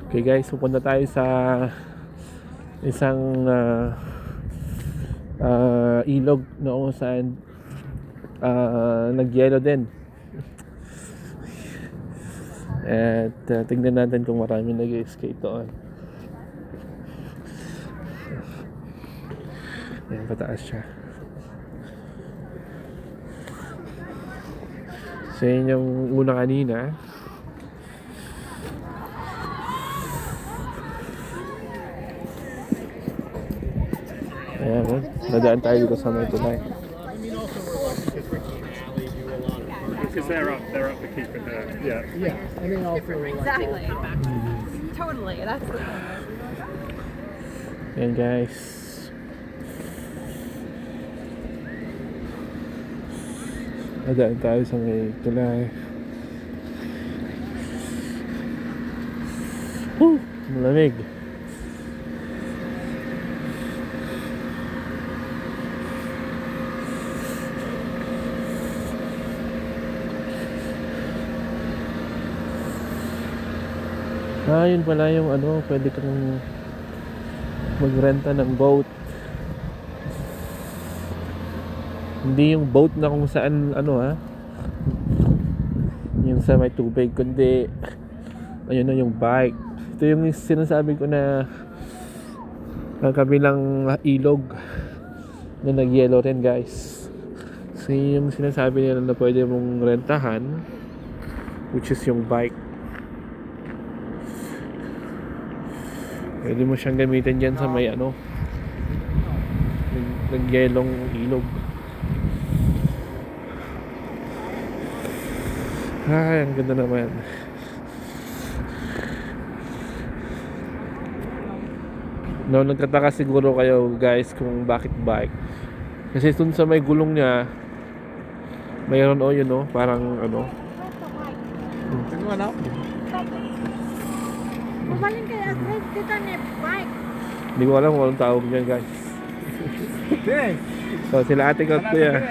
Okay guys, pupunta tayo sa isang ilog noong saan nagyelo din. At tingnan natin kung marami nag-skate doon. Ayan, pataas siya. So yun yung una kanina. Ayan, nadaan tayo dito sa may tulay. Because they're up to keep it there. Yeah. Yeah, and then also Exactly. Totally. That's the Ayan guys. Nadaan tayo sa may tulay. Malamig. Yun pala yung ano, pwede kang magrenta ng boat. Hindi yung boat na kung saan ano yung sa may tubig, kundi ayun na yung bike. Ito yung sinasabi ko na ang kabilang ilog na nagyelo rin guys. So yung sinasabi nila na pwede mong rentahan, which is yung bike. Pwede mo siyang gamitin dyan sa may ano, nagyelong ilog. Ay, ang ganda naman. No, nagtataka siguro kayo guys kung bakit bike. Kasi dun sa may gulong niya, mayroon yun parang ano. Mabalin kaya dito na bike. Hindi ko alam kung anong tawag niyan guys. So sila ate ko kuya.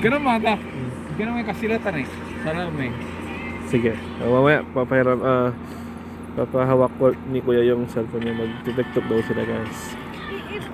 Ganun mata. Ganun may kasilatan eh. Sana may. Sige. Mamaya papahawak ko ni kuya yung cellphone niya. Mag-tiktok daw sila guys. If